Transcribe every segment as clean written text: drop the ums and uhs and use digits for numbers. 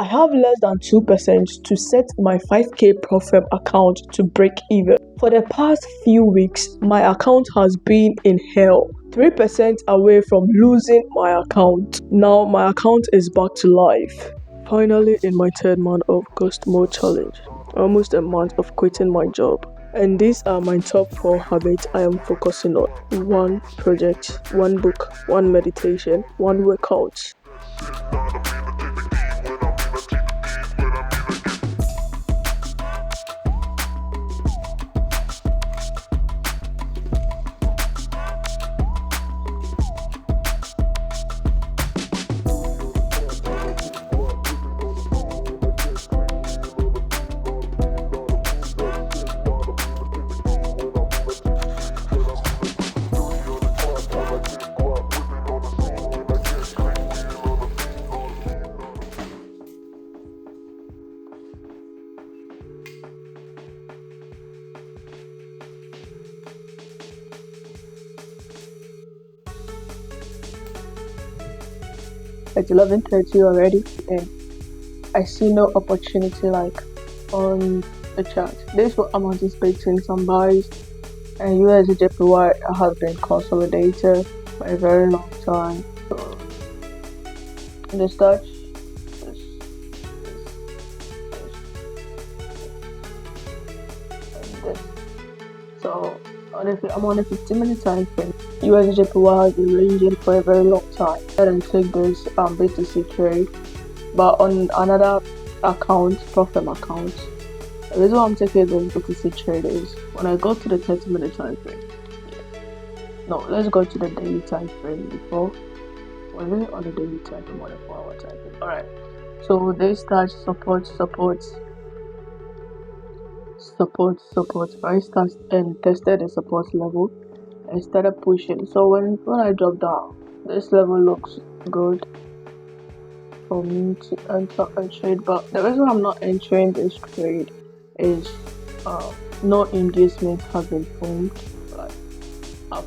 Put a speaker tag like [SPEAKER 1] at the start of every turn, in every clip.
[SPEAKER 1] I have less than 2% to set my 5k Profem account to break even. For the past few weeks, my account has been in hell. 3% away from losing my account. Now my account is back to life. Finally, in my third month of Ghost Mode Challenge, almost a month of quitting my job. And these are my top 4 habits I am focusing on. 1 project, 1 book, 1 meditation, 1 workout. It's 11:30 already, and I see no opportunity on the chart. This is what I'm anticipating some buys, and USDJPY has been consolidated for a very long time. So this touch, this, and this. So honestly, I'm on a 15-minute time frame. USDJPY has been ranging for a very long time. I didn't take this BTC trade, but on another account, Profem account, the reason why I'm taking this BTC trade is when I go to the 30-minute time frame. No, let's go to the daily time frame before. Was it on the daily time frame or the 4-hour time frame? Alright. So they start support. Price starts and tested the support level and started pushing. So when I drop down, this level looks good for me to enter a trade. But the reason I'm not entering this trade is no inducement has been formed.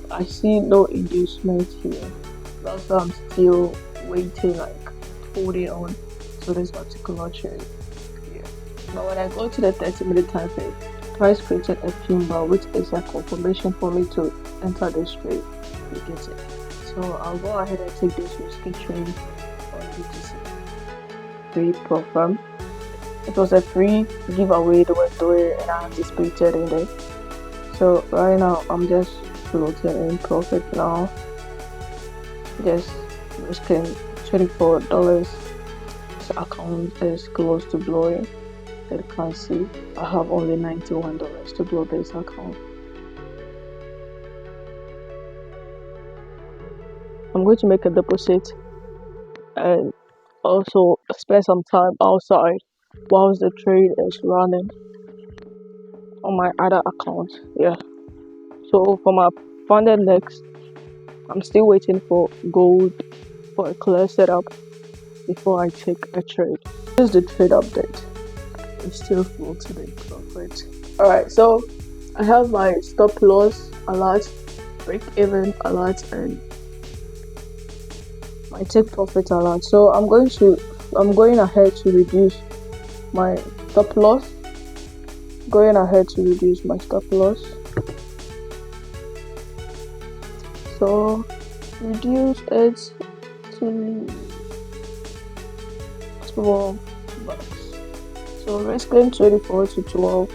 [SPEAKER 1] I see no inducement here. That's why I'm still waiting, holding on to this particular trade. Yeah. But when I go to the 30-minute time frame, price created a pin bar, which is a confirmation for me to enter this trade. You get it. So I'll go ahead and take this risky trade on BTC. Free Profem. It was a free giveaway they were doing, and I anticipated in it. So right now I'm just floating in profit now. Just risking $24. This account is close to blowing. As you can see, I have only $91 to blow this account. I'm going to make a deposit and also spend some time outside whilst the trade is running on my other account. Yeah. So for my funded next, I'm still waiting for gold for a clear setup before I take a trade. This is the trade update. It's still floating in profit. Alright, so I have my stop loss alert, break even alert, and my take profit alert. So I'm going ahead to reduce my stop loss. So reduce it to $12. So risking 24 to 12.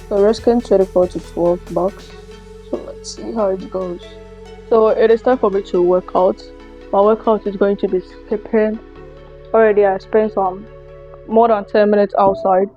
[SPEAKER 1] So risking 24 to $12. So let's see how it goes. So it is time for me to work out. My workout is going to be skipping. Already I spent some more than 10 minutes outside.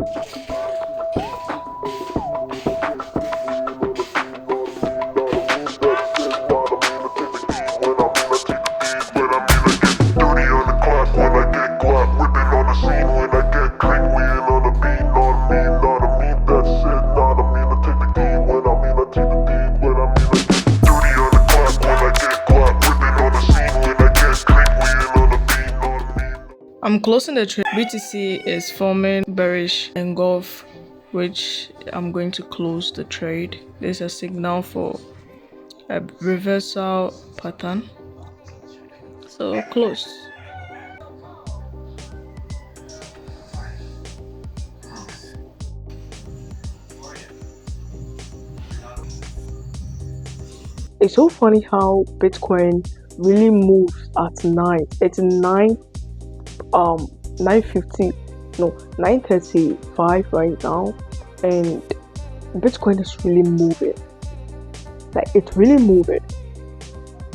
[SPEAKER 1] I'm closing the trade. BTC is forming bearish engulf, which I'm going to close the trade. There's a signal for a reversal pattern. So close. It's so funny how Bitcoin really moves at night. It's 9:50, no, 9:35 right now, and Bitcoin is really moving. Like it's really moving.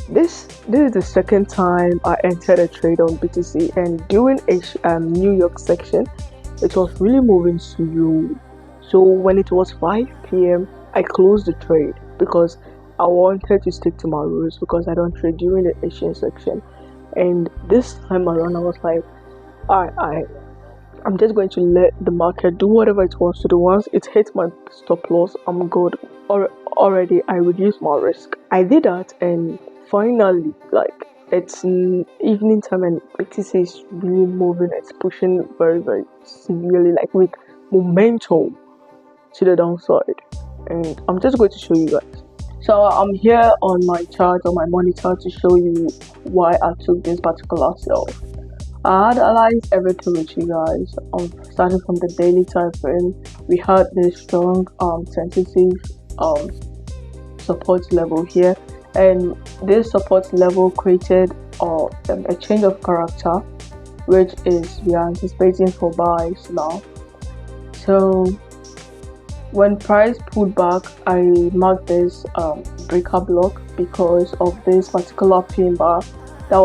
[SPEAKER 1] This is the second time I entered a trade on BTC, and during a New York section, it was really moving slow. So when it was 5 p.m., I closed the trade because I wanted to stick to my rules because I don't trade during the Asian section. And this time around, I was like, I'm just going to let the market do whatever it wants to do. Once it hits my stop loss, I'm good. Already, I reduced my risk. I did that, and finally, like it's evening time, and BTC is really moving. It's pushing very, very severely, like with momentum to the downside. And I'm just going to show you guys. So I'm here on my chart, on my monitor, to show you why I took this particular sell. I had analyzed everything with you guys. Starting from the daily time frame, we had this strong sensitive support level here, and this support level created a change of character, which is we are anticipating for buys now. So when price pulled back, I marked this breaker block because of this particular pin bar that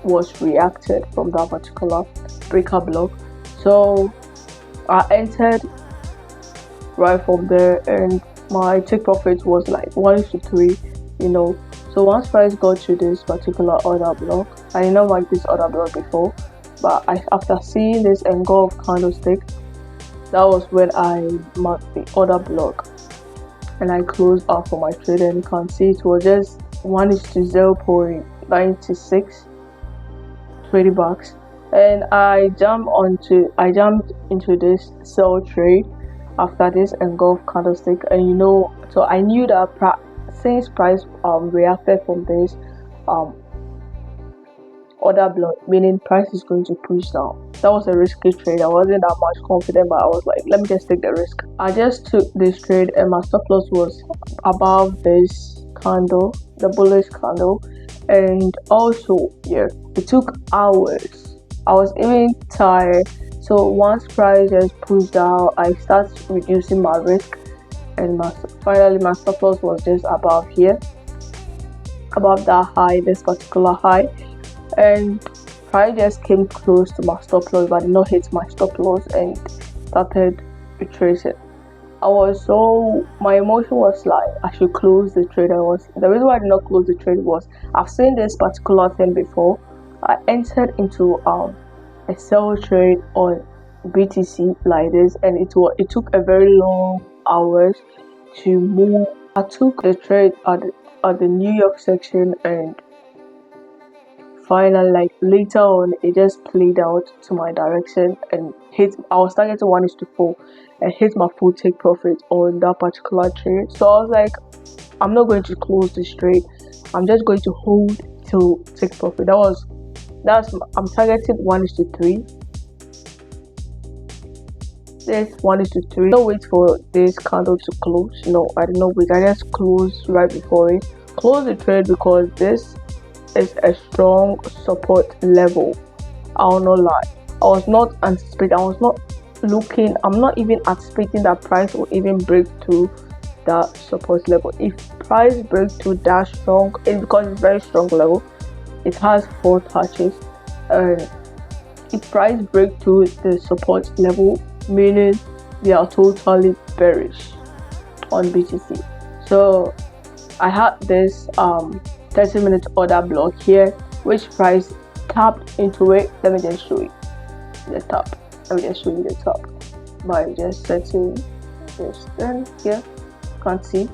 [SPEAKER 1] was reacted from that particular breaker block. So I entered right from there, and my take profit was like 1:3, so once price got to this particular order block, I did not like this order block before, but after seeing this engulf candlestick, that was when I marked the order block and I closed out for my trade. And you can see it was just 1:0.96 20 bucks, and I jumped into this sell trade after this engulf candlestick. And so I knew that since price reacted from this order block, meaning price is going to push down. That was a risky trade. I wasn't that much confident, but I was like, let me just take the risk. I just took this trade, and my stop loss was above this candle, the bullish candle. And also, yeah, it took hours. I was even tired. So once price just pushed out, I started reducing my risk, and finally my stop loss was just above here, above that high, this particular high. And price just came close to my stop loss, but did not hit my stop loss and started retracing. My emotion was like I should close the trade. The reason why I did not close the trade was I've seen this particular thing before. I entered into a sell trade on BTC like this, and it took a very long hours to move. I took the trade at the New York section, and finally, like later on, it just played out to my direction and I was targeting 1:4 and hit my full take profit on that particular trade. So I was like, I'm not going to close this trade. I'm just going to hold till take profit. I'm targeting 1:3. This 1:3. Don't wait for this candle to close. No, I did not wait. I just closed right before it. Close the trade because this is a strong support level. I will not lie. I was not anticipating. I'm not even anticipating that price will even break through that support level. If price breaks through that strong, it's because it's very strong level. It has 4 touches. If price breaks through the support level, meaning we are totally bearish on BTC. So I had this 30-minute order block here, which price tapped into it. Let me just show you the top. Let me just show you the top by just setting this then here. You can see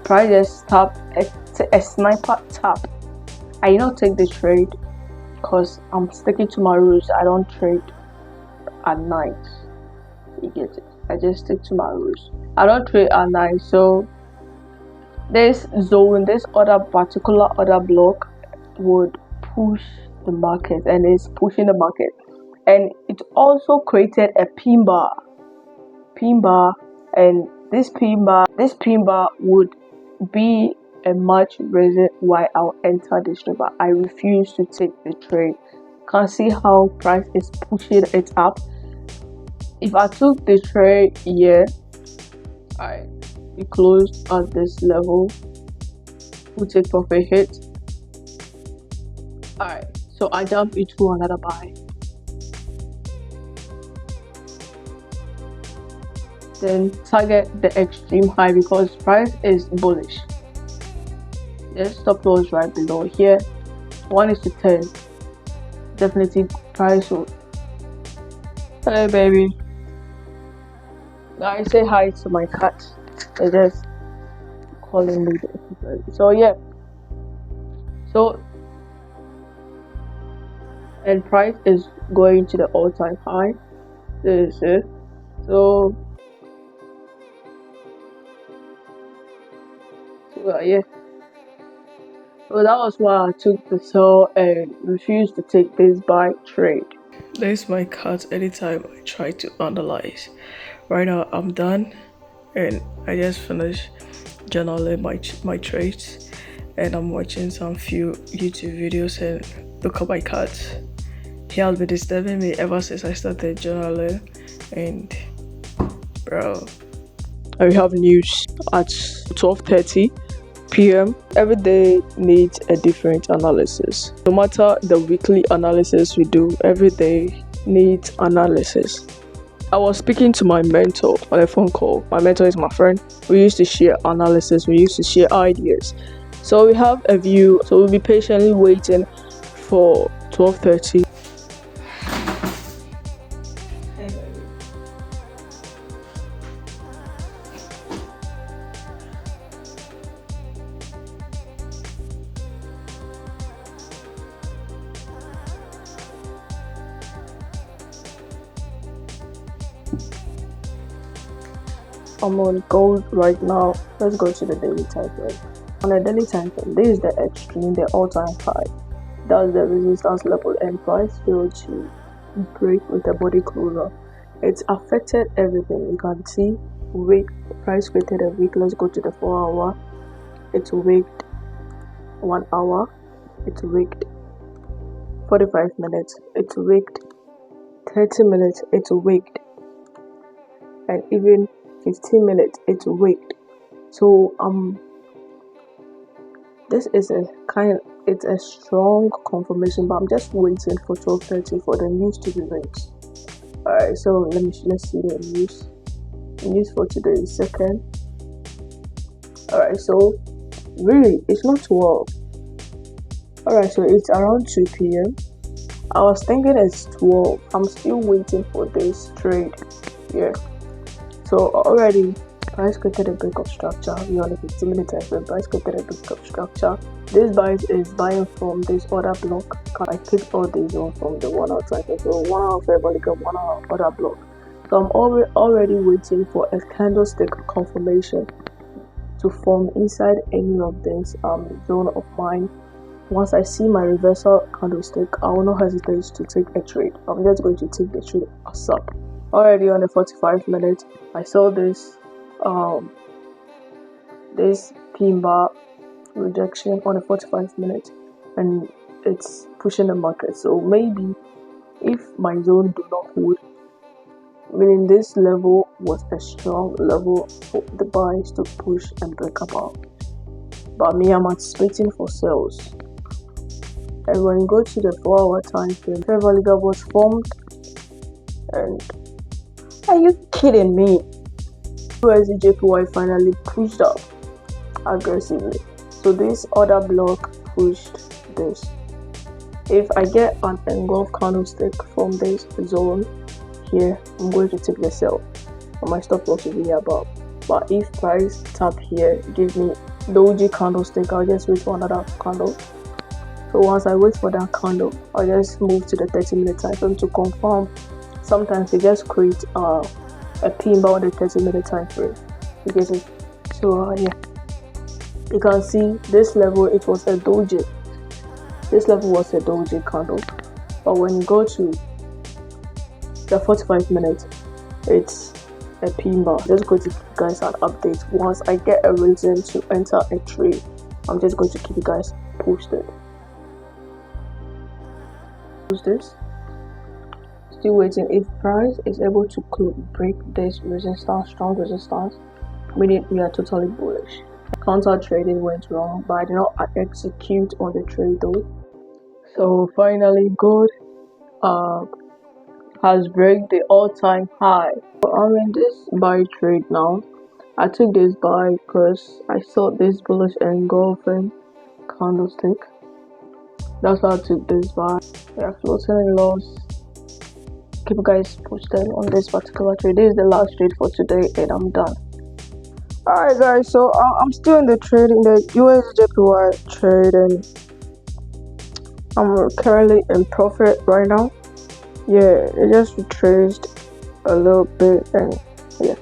[SPEAKER 1] price just tapped a sniper tap. I did not take the trade because I'm sticking to my rules. I don't trade at night. You get it? I just stick to my rules. I don't trade at night. So this particular order block would push the market, and it's pushing the market. And it also created a pin bar, and this pin bar would be a much reason why I'll enter this trade, but I refuse to take the trade. Can see how price is pushing it up. If I took the trade here, we closed at this level, we take profit hit. Alright, so I jump into another buy. Then target the extreme high because price is bullish. There's stop loss right below here. 1:10. Definitely price will. Hey baby. I say hi to my cat. They're just calling me. So yeah. So and price is going to the all-time high. This is it. So yeah. So that was why I took the sell and refused to take this buy trade. There's my cat anytime I try to analyze. Right now I'm done and I just finished journaling my trades, and I'm watching some few YouTube videos, and look at my cat. He has been disturbing me ever since I started journaling, and bro, I have news at 12:30 p.m. Every day needs a different analysis. No matter the weekly analysis we do, every day needs analysis. I was speaking to my mentor on a phone call. My mentor is my friend. We used to share analysis, we used to share ideas. So we have a view, so we'll be patiently waiting for 12:30. I'm on gold right now. Let's go to the daily time frame. On the daily time frame, this is the extreme, the all-time high. That's the resistance level, and price failed to break with the body closer. It's affected everything. You can see wick, price created a wick. Let's go to the 4-hour. It's wicked 1 hour. It's wicked 45 minutes. It's wicked 30 minutes. It's wicked, and even 15 minutes it's wicked. So this is it's a strong confirmation, but I'm just waiting for 12:30 for the news to be reached. Alright, so let's see the news for today is 2nd. Alright, so really it's not 12. Alright, so it's around 2 p.m. I was thinking it's 12. I'm still waiting for this trade. Yeah. So already price created a break of structure. We on a 15-minute time frame. Price created a break of structure. This buy is buying from this other block. I picked all these on from the 1 hour time frame. So 1 hour parabolic, 1 hour other block. So I'm already waiting for a candlestick confirmation to form inside any of this zone of mine. Once I see my reversal candlestick, I will not hesitate to take a trade. I'm just going to take the trade ASAP. Already on the 45 minutes, I saw this this pin bar rejection on the 45 minutes, and it's pushing the market. So maybe if my zone do not hold, meaning this level was a strong level for the buys to push and break above. But me, I'm anticipating for sales. And when you go to the 4-hour time frame, Fair Liga was formed, and are you kidding me? USDJPY finally pushed up aggressively. So this other block pushed this. If I get an engulf candlestick from this zone here, I'm going to take the sell. And my stop loss will be above. But if price tap here, give me doji candlestick, I'll just wait for another candle. So once I wait for that candle, I'll just move to the 30-minute time frame to confirm. Sometimes they just create a pin bar on the 30-minute time frame. You get it? So yeah, you can see this level, it was a doji. This level was a doji candle, but when you go to the 45 minutes, it's a pin bar. Just going to give you guys an update once I get a reason to enter a trade. I'm just going to keep you guys posted. Use this. Still waiting. If price is able to break this resistance, strong resistance, meaning we are totally bullish. Counter trading went wrong, but I did not execute on the trade though. So finally, gold has break the all-time high. So I'm in this buy trade now. I took this buy because I saw this bullish engulfing candlestick. That's why I took this buy. We are floating in loss. Keep you guys posted on this particular trade. This is the last trade for today, and I'm done. Alright guys, so I'm still in the trade in the USJPY trade, and I'm currently in profit right now. Yeah, it just retraced a little bit, and yeah,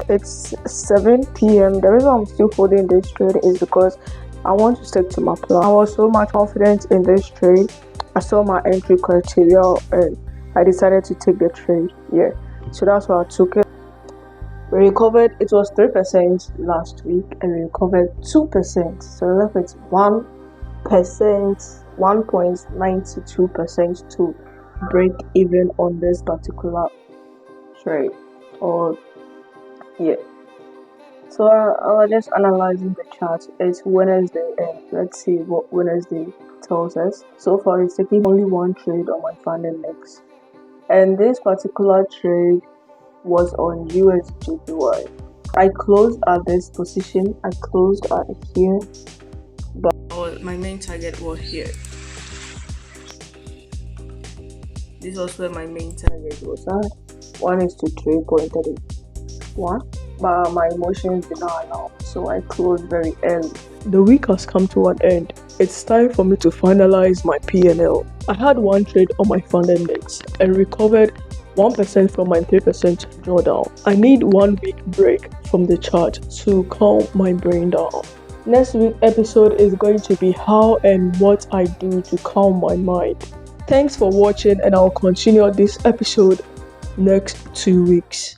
[SPEAKER 1] it's 7 p.m. The reason I'm still holding this trade is because I want to stick to my plan. I was so much confident in this trade. I saw my entry criteria and I decided to take the trade. Yeah, so that's why I took it. We recovered. It was 3% last week, and we recovered 2%. So left with 1%, 1.92% to break even on this particular trade. Or yeah. So I was just analyzing the chart. It's Wednesday, and let's see what Wednesday tells us. So far, it's taking only one trade on my fund index, and this particular trade was on USJPY. I closed at this position. I closed at here, but my main target was here. This was where my main target was at. 1:3.31. But my emotions did not allow, so I closed very early. The week has come to an end. It's time for me to finalize my P&L. I had one trade on my fund index and recovered 1% from my 3% drawdown. I need 1 week break from the chart to calm my brain down. Next week's episode is going to be how and what I do to calm my mind. Thanks for watching, and I'll continue this episode next 2 weeks.